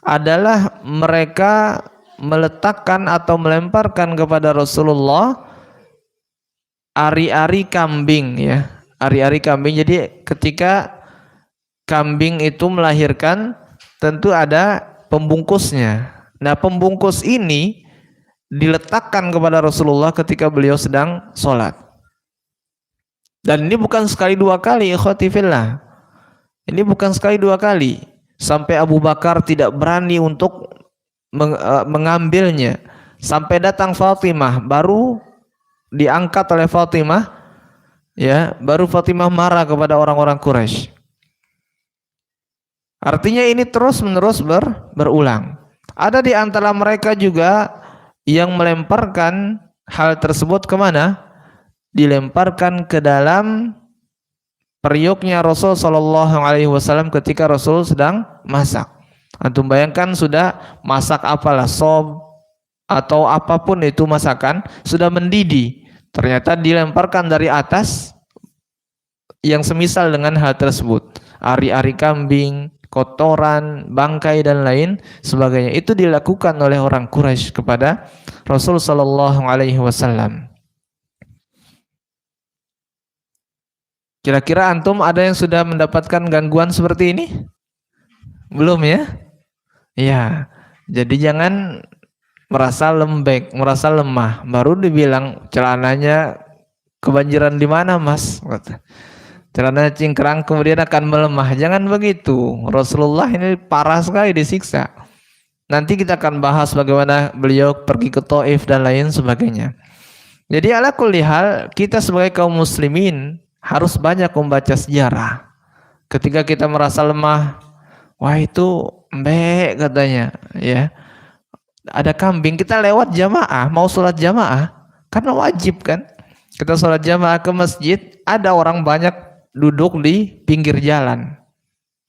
adalah mereka meletakkan atau melemparkan kepada Rasulullah ari-ari kambing, ya. Ari-ari kambing. Jadi ketika kambing itu melahirkan tentu ada pembungkusnya. Nah, pembungkus ini diletakkan kepada Rasulullah ketika beliau sedang sholat. Dan ini bukan sekali dua kali, ikhwati fillah. Ini bukan sekali dua kali. Sampai Abu Bakar tidak berani untuk mengambilnya. Sampai datang Fatimah, baru diangkat oleh Fatimah, ya, baru Fatimah marah kepada orang-orang Quraisy. Artinya ini terus-menerus berulang. Ada di antara mereka juga yang melemparkan hal tersebut kemana? Dilemparkan ke dalam periuknya Rasul sallallahu alaihi wasallam ketika Rasul sedang masak. Antum bayangkan sudah masak apalah, sop atau apapun itu masakan sudah mendidih, ternyata dilemparkan dari atas yang semisal dengan hal tersebut, ari-ari kambing, kotoran, bangkai dan lain sebagainya. Itu dilakukan oleh orang Quraisy kepada Rasul sallallahu alaihi wasallam. Kira-kira antum ada yang sudah mendapatkan gangguan seperti ini? Belum ya? Iya. Jadi jangan merasa lembek, merasa lemah. Baru dibilang celananya kebanjiran di mana, Mas? Celananya cingkrang kemudian akan melemah. Jangan begitu. Rasulullah ini parah sekali disiksa. Nanti kita akan bahas bagaimana beliau pergi ke Taif dan lain sebagainya. Jadi ala kulli hal, kita sebagai kaum muslimin harus banyak membaca sejarah. Ketika kita merasa lemah, wah itu mbek katanya, ya. Ada kambing, kita lewat jamaah, mau sholat jamaah, karena wajib kan. Kita sholat jamaah ke masjid, ada orang banyak duduk di pinggir jalan.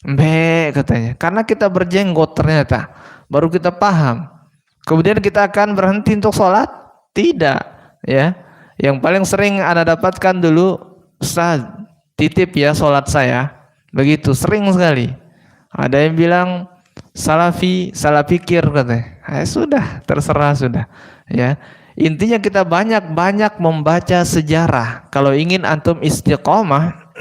Mbek katanya, karena kita berjenggot ternyata, baru kita paham. Kemudian kita akan berhenti untuk sholat? Tidak, ya. Yang paling sering Anda dapatkan dulu, Ustaz, titip ya sholat saya. Begitu, sering sekali. Ada yang bilang salafi, salah pikir katanya. Sudah, terserah sudah. Ya, intinya kita banyak-banyak membaca sejarah. Kalau ingin antum istiqomah,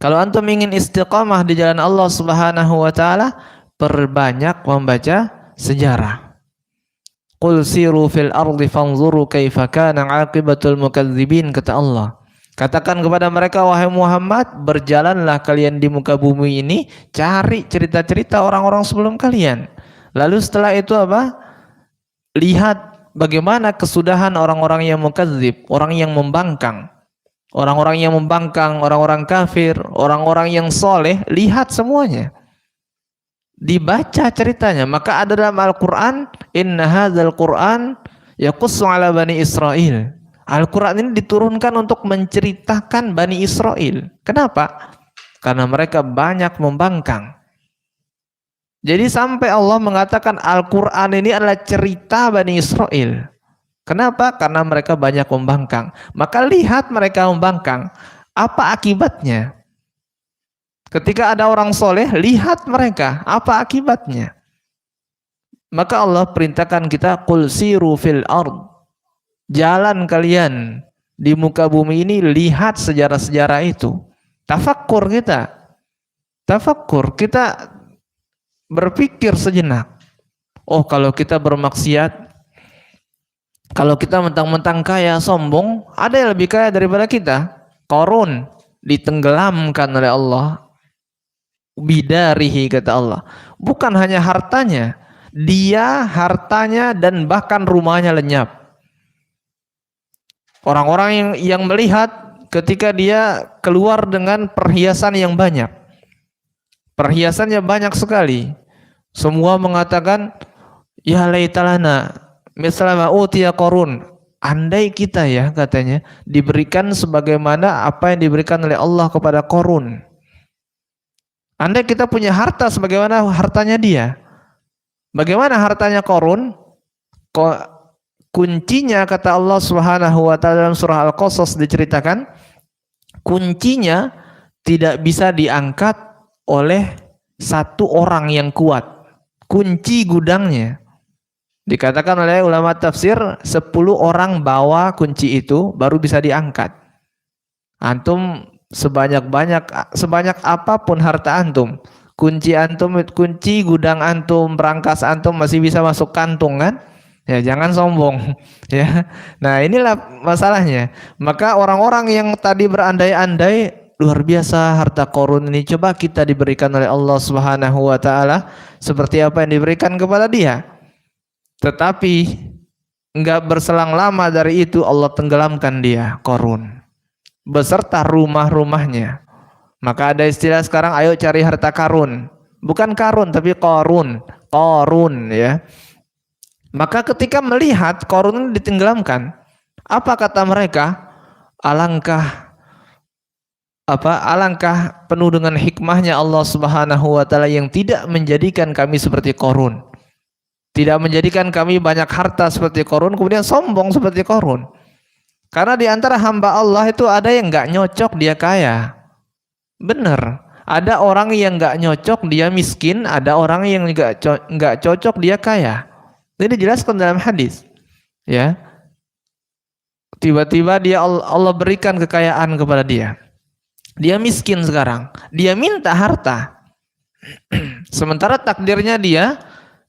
kalau antum ingin istiqomah di jalan Allah Subhanahu wa taala, perbanyak membaca sejarah. Qul siru fil ardi fanzuru kaifa kana 'aqibatul mukadzibin, kata Allah. Katakan kepada mereka, wahai Muhammad, berjalanlah kalian di muka bumi ini, cari cerita-cerita orang-orang sebelum kalian. Lalu setelah itu apa? Lihat bagaimana kesudahan orang-orang yang mukadzib, orang yang membangkang. Orang-orang yang membangkang, orang-orang kafir, orang-orang yang soleh, lihat semuanya. Dibaca ceritanya. Maka ada dalam Al-Quran, inna hadzal Quran yaqussu ala bani Israel. Al-Quran ini diturunkan untuk menceritakan Bani Israel. Kenapa? Karena mereka banyak membangkang. Jadi sampai Allah mengatakan Al-Quran ini adalah cerita Bani Israel. Kenapa? Karena mereka banyak membangkang. Maka lihat mereka membangkang. Apa akibatnya? Ketika ada orang soleh, lihat mereka. Apa akibatnya? Maka Allah perintahkan kita, qul siru fil ard. Jalan kalian di muka bumi ini, lihat sejarah-sejarah itu. Tafakkur kita. Tafakkur, kita berpikir sejenak. Oh, kalau kita bermaksiat, kalau kita mentang-mentang kaya, sombong, ada yang lebih kaya daripada kita. Qarun ditenggelamkan oleh Allah. Bidarihi, kata Allah. Bukan hanya hartanya, dia, hartanya, dan bahkan rumahnya lenyap. Orang-orang yang melihat ketika dia keluar dengan perhiasan yang banyak. Perhiasannya banyak sekali. Semua mengatakan, ya laitalana mislama utiya Qarun. andai kita ya katanya diberikan sebagaimana apa yang diberikan oleh Allah kepada Qarun. Andai kita punya harta sebagaimana hartanya dia. Bagaimana hartanya Qarun? Kuncinya kata Allah Subhanahu wa taala dalam surah Al-Qasas diceritakan, kuncinya tidak bisa diangkat oleh satu orang yang kuat. Kunci gudangnya. Dikatakan oleh ulama tafsir 10 orang bawa kunci itu baru bisa diangkat. Antum sebanyak apapun harta antum, kunci gudang antum, berangkas antum masih bisa masuk kantung kan? Ya jangan sombong ya. Nah inilah masalahnya. Maka orang-orang yang tadi berandai-andai luar biasa harta Qarun ini, coba kita diberikan oleh Allah Subhanahu wa taala seperti apa yang diberikan kepada dia. Tetapi enggak berselang lama dari itu Allah tenggelamkan dia Qarun beserta rumah-rumahnya. Maka ada istilah sekarang, ayo cari harta karun. Bukan karun tapi Qarun. Qarun ya. Maka ketika melihat Qarun ditenggelamkan, apa kata mereka? Alangkah penuh dengan hikmahnya Allah Subhanahu wa taala yang tidak menjadikan kami seperti Qarun. Tidak menjadikan kami banyak harta seperti Qarun, kemudian sombong seperti Qarun. Karena di antara hamba Allah itu ada yang nggak nyocok dia kaya. Benar. Ada orang yang nggak nyocok dia miskin, ada orang yang nggak cocok dia kaya. Ini dijelaskan dalam hadis. Ya. Tiba-tiba Allah berikan kekayaan kepada dia. Dia miskin sekarang. Dia minta harta. Sementara takdirnya dia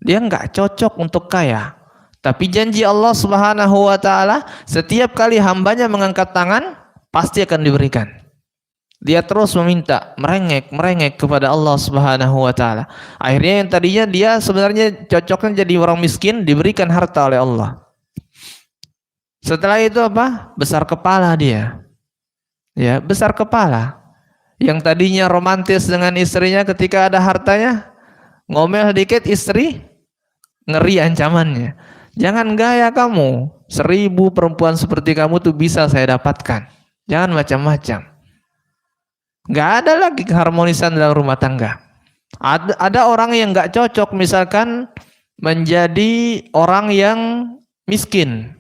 nggak cocok untuk kaya. Tapi janji Allah Subhanahu wa taala, setiap kali hambanya mengangkat tangan pasti akan diberikan. Dia terus meminta, merengek kepada Allah Subhanahu wa taala. Akhirnya yang tadinya dia sebenarnya cocoknya jadi orang miskin, diberikan harta oleh Allah. Setelah itu apa? Besar kepala dia. Ya, besar kepala. Yang tadinya romantis dengan istrinya, ketika ada hartanya, ngomel dikit istri, ngeri ancamannya. Jangan gaya kamu, 1000 perempuan seperti kamu tuh bisa saya dapatkan. Jangan macam-macam. Gak ada lagi keharmonisan dalam rumah tangga. Ada orang yang gak cocok misalkan menjadi orang yang miskin.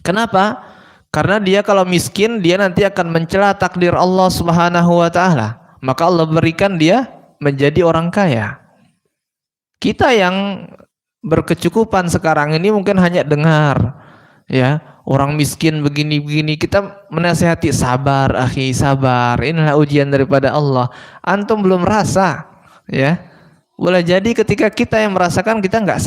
Kenapa? Karena dia kalau miskin dia nanti akan mencela takdir Allah Subhanahu wa taala. Maka Allah berikan dia menjadi orang kaya. Kita yang berkecukupan sekarang ini mungkin hanya dengar ya, orang miskin begini-begini, kita menasihati sabar akhi, sabar, inilah ujian daripada Allah. Antum belum rasa ya. Boleh jadi ketika kita yang merasakan kita nggak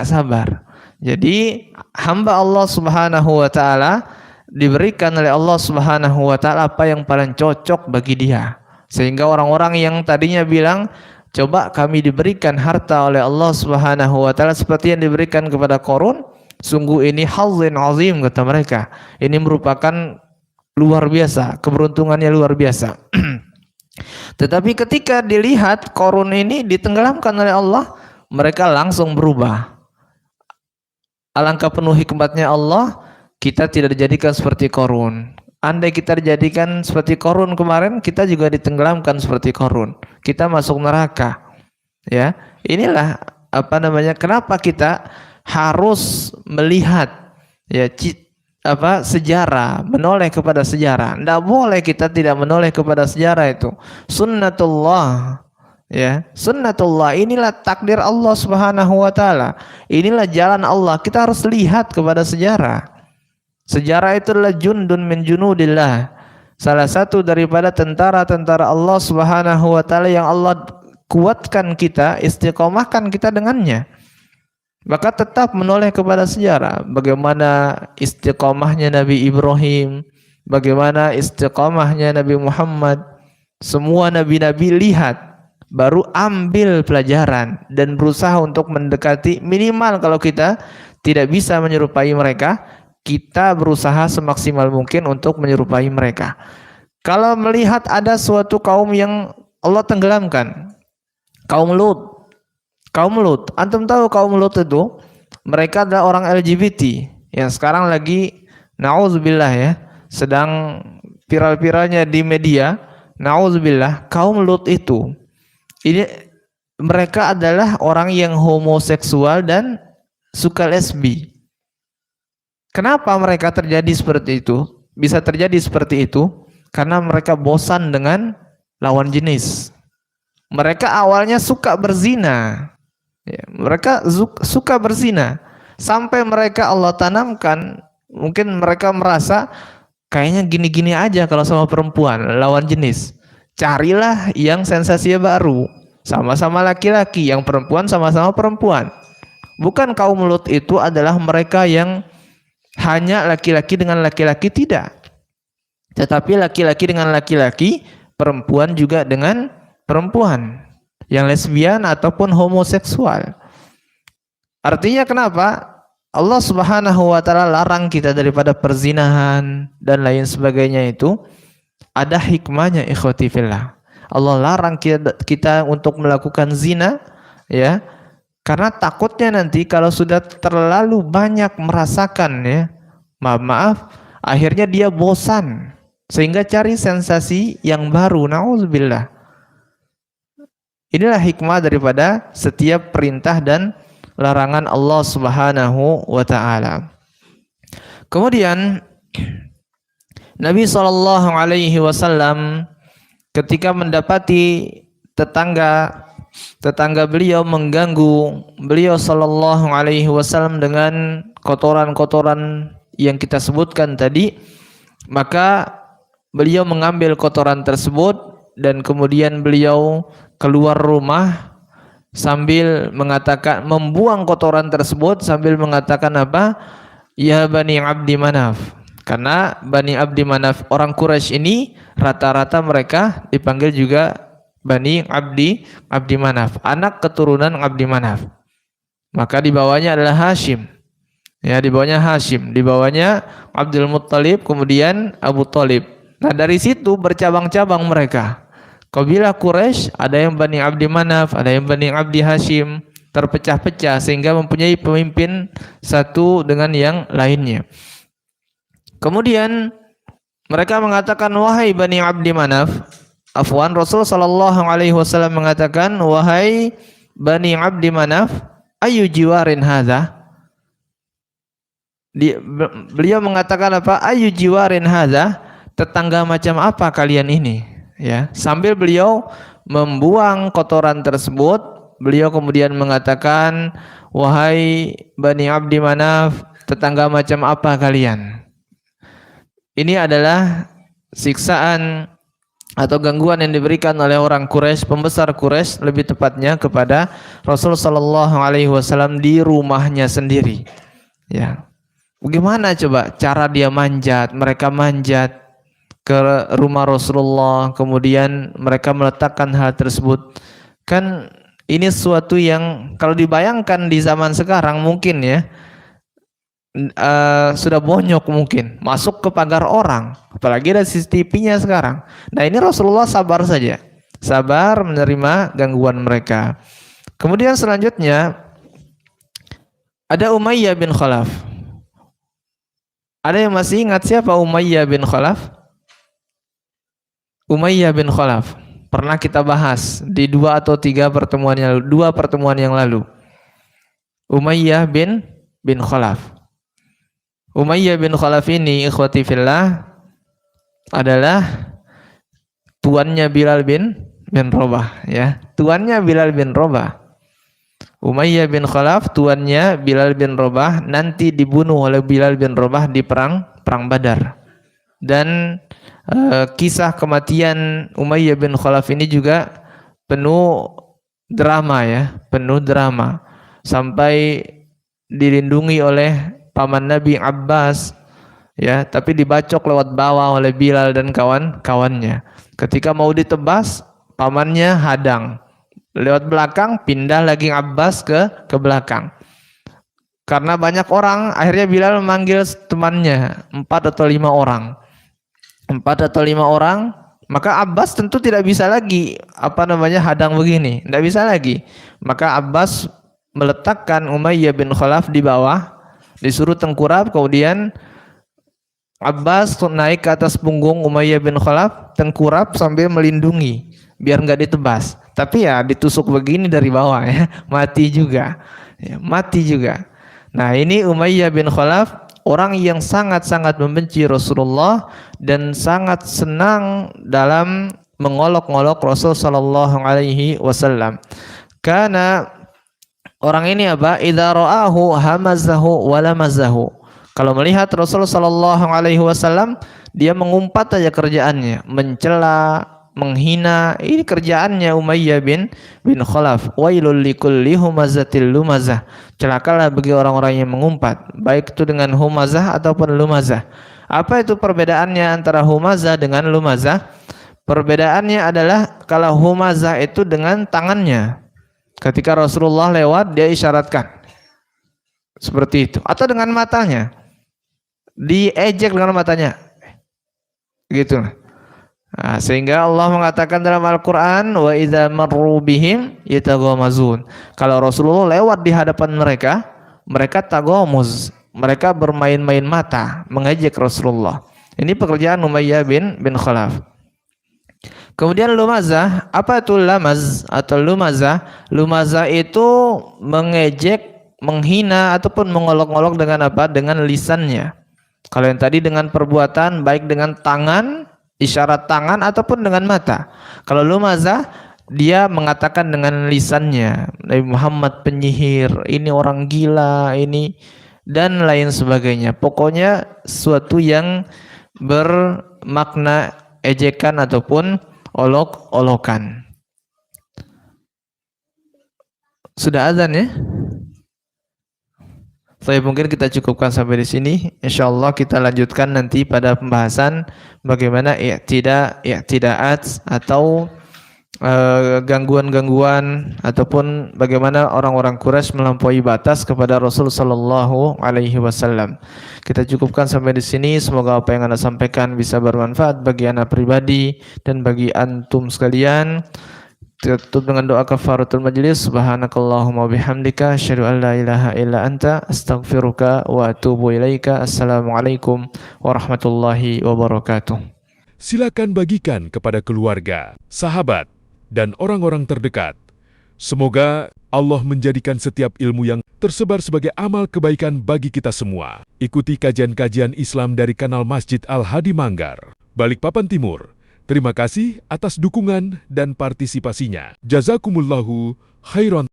sabar. Jadi hamba Allah Subhanahu wa taala diberikan oleh Allah Subhanahu wa taala apa yang paling cocok bagi dia. Sehingga orang-orang yang tadinya bilang coba kami diberikan harta oleh Allah Subhanahu wa taala seperti yang diberikan kepada Qarun, sungguh ini hazzin azim kata mereka. Ini merupakan luar biasa, keberuntungannya luar biasa. Tetapi ketika dilihat Qarun ini ditenggelamkan oleh Allah, mereka langsung berubah. Alangkah penuh hikmatnya Allah, kita tidak dijadikan seperti Qarun. Andai kita dijadikan seperti Qarun kemarin, kita juga ditenggelamkan seperti Qarun. Kita masuk neraka. Ya, inilah kenapa kita harus melihat ya sejarah, menoleh kepada sejarah. Tidak boleh kita tidak menoleh kepada sejarah itu. Sunnatullah. Ya, sunnatullah, inilah takdir Allah Subhanahu wa taala. Inilah jalan Allah. Kita harus lihat kepada sejarah. Sejarah itu adalah jundun min junudillah. Salah satu daripada tentara-tentara Allah Subhanahu wa taala yang Allah kuatkan kita, istiqomahkan kita dengannya. Maka tetap menoleh kepada sejarah. Bagaimana istiqomahnya Nabi Ibrahim, bagaimana istiqomahnya Nabi Muhammad. Semua nabi-nabi lihat, baru ambil pelajaran dan berusaha untuk mendekati, minimal kalau kita tidak bisa menyerupai mereka, kita berusaha semaksimal mungkin untuk menyerupai mereka. Kalau melihat ada suatu kaum yang Allah tenggelamkan, kaum Lut. Antum tahu kaum Lut itu mereka adalah orang LGBT yang sekarang lagi na'udzubillah ya, sedang viral-viralnya di media. Na'udzubillah, kaum Lut itu ini mereka adalah orang yang homoseksual dan suka lesbi. Kenapa mereka terjadi seperti itu? Bisa terjadi seperti itu karena mereka bosan dengan lawan jenis. Mereka awalnya suka berzina. Ya, mereka suka berzina. Sampai mereka Allah tanamkan, mungkin mereka merasa kayaknya gini-gini aja kalau sama perempuan, lawan jenis. Carilah yang sensasinya baru. Sama-sama laki-laki, yang perempuan sama-sama perempuan. Bukan kaum Lut itu adalah mereka yang hanya laki-laki dengan laki-laki, tidak. Tetapi laki-laki dengan laki-laki, perempuan juga dengan perempuan, yang lesbian ataupun homoseksual. Artinya kenapa? Allah Subhanahu wa taala larang kita daripada perzinahan dan lain sebagainya, itu ada hikmahnya ikhwati fillah. Allah larang kita untuk melakukan zina ya, karena takutnya nanti kalau sudah terlalu banyak merasakan ya, maaf, akhirnya dia bosan sehingga cari sensasi yang baru. Na'udzubillah. Inilah hikmah daripada setiap perintah dan larangan Allah Subhanahu wa taala. Kemudian Nabi sallallahu alaihi wasallam ketika mendapati tetangga beliau mengganggu beliau sallallahu alaihi wasallam dengan kotoran-kotoran yang kita sebutkan tadi, maka beliau mengambil kotoran tersebut dan kemudian beliau keluar rumah sambil mengatakan, membuang kotoran tersebut sambil mengatakan apa? Ya Bani Abdi Manaf. Karena Bani Abdi Manaf, orang Quraisy ini rata-rata mereka dipanggil juga Bani Abdi Manaf, anak keturunan Abdi Manaf. Maka di bawahnya adalah Hashim. Ya, di bawahnya Hashim, di bawahnya Abdul Muttalib, kemudian Abu Thalib. Nah, dari situ bercabang-cabang mereka. Kabilah Quraisy ada yang Bani Abdi Manaf, ada yang Bani Abdi Hashim, terpecah-pecah sehingga mempunyai pemimpin satu dengan yang lainnya. Kemudian mereka mengatakan, wahai Bani Abdi Manaf, afwan, Rasul sallallahu alaihi wasallam mengatakan, wahai Bani Abdi Manaf, ayu jiwarin hadza? Beliau mengatakan apa? Ayu jiwarin hadza? Tetangga macam apa kalian ini? Ya, sambil beliau membuang kotoran tersebut, beliau kemudian mengatakan, wahai Bani Abdi Manaf, tetangga macam apa kalian? Ini adalah siksaan atau gangguan yang diberikan oleh orang Quraisy, pembesar Quraisy lebih tepatnya, kepada Rasul sallallahu alaihi wasallam di rumahnya sendiri. Ya. Bagaimana coba cara dia manjat? Mereka manjat ke rumah Rasulullah, kemudian mereka meletakkan hal tersebut. Kan ini sesuatu yang kalau dibayangkan di zaman sekarang mungkin ya, sudah bonyok mungkin, masuk ke pagar orang, apalagi ada CCTV-nya sekarang. Nah, ini Rasulullah sabar saja, sabar menerima gangguan mereka. Kemudian selanjutnya ada Umayyah bin Khalaf. Ada yang masih ingat siapa Umayyah bin Khalaf? Umayyah bin Khalaf pernah kita bahas di 2 atau 3 pertemuan yang lalu, 2 pertemuan yang lalu. Umayyah bin Khalaf. Umayyah bin Khalaf ini ikhwati fillah adalah tuannya Bilal bin Rabah ya. Tuannya Bilal bin Rabah. Umayyah bin Khalaf tuannya Bilal bin Rabah nanti dibunuh oleh Bilal bin Rabah di perang Badar. Dan kisah kematian Umayyah bin Khalaf ini juga penuh drama ya, penuh drama sampai dilindungi oleh paman Nabi Abbas ya, tapi dibacok lewat bawah oleh Bilal dan kawan-kawannya. Ketika mau ditebas, pamannya hadang. Lewat belakang, pindah lagi Abbas ke belakang. Karena banyak orang, akhirnya Bilal memanggil temannya, 4 atau 5 orang. 4 atau 5 orang, maka Abbas tentu tidak bisa lagi hadang begini, tidak bisa lagi. Maka Abbas meletakkan Umayyah bin Khalaf di bawah, disuruh tengkurap, kemudian Abbas naik ke atas punggung Umayyah bin Khalaf, tengkurap sambil melindungi biar nggak ditebas. Tapi ya ditusuk begini dari bawah ya, mati juga. Ya, mati juga. Nah, ini Umayyah bin Khalaf, orang yang sangat-sangat membenci Rasulullah dan sangat senang dalam mengolok-olok Rasul sallallahu alaihi wasallam. Karena orang ini apa? Idza ra'ahu hamazahu wa lamazahu. Kalau melihat Rasul sallallahu alaihi wasallam, dia mengumpat aja kerjaannya, mencela, menghina. Ini kerjaannya Umayyah bin Khalaf. Wailul likulli humazatil lumazah. Celakalah bagi orang-orang yang mengumpat, baik itu dengan humazah ataupun lumazah. Apa itu perbedaannya antara humazah dengan lumazah? Perbedaannya adalah kalau humazah itu dengan tangannya. Ketika Rasulullah lewat, dia isyaratkan seperti itu, atau dengan matanya, diejek dengan matanya, gitu. Nah, sehingga Allah mengatakan dalam Al-Quran, wa idza marru bihim yataghamazun. Kalau Rasulullah lewat di hadapan mereka, mereka taghamuz, mereka bermain-main mata, mengejek Rasulullah. Ini pekerjaan Umayyah bin Khalaf. Kemudian lumazah, apa itu lamaz atau lumazah? Lumazah itu mengejek, menghina ataupun mengolok-olok dengan apa? Dengan lisannya. Kalau yang tadi dengan perbuatan, baik dengan tangan, isyarat tangan ataupun dengan mata. Kalau lumazah, dia mengatakan dengan lisannya, Nabi Muhammad penyihir, ini orang gila, ini dan lain sebagainya. Pokoknya sesuatu yang bermakna ejekan ataupun olok-olokan. Sudah azan ya? Saya mungkin kita cukupkan sampai di sini. Insyaallah kita lanjutkan nanti pada pembahasan bagaimana i'tidaat atau gangguan-gangguan ataupun bagaimana orang-orang Quraisy melampaui batas kepada Rasul sallallahu alaihi wasallam. Kita cukupkan sampai di sini. Semoga apa yang Anda sampaikan bisa bermanfaat bagi Anda pribadi dan bagi antum sekalian. Tutup dengan doa kafaratul majlis. Subhanakallahumma bihamdika asyhadu an la ilaha illa anta astaghfiruka wa atubu ilaika. Assalamualaikum warahmatullahi wabarakatuh. Silakan bagikan kepada keluarga, sahabat, dan orang-orang terdekat. Semoga Allah menjadikan setiap ilmu yang tersebar sebagai amal kebaikan bagi kita semua. Ikuti kajian-kajian Islam dari kanal Masjid Al-Hadi Manggar, Balikpapan Timur. Terima kasih atas dukungan dan partisipasinya. Jazakumullahu khairan.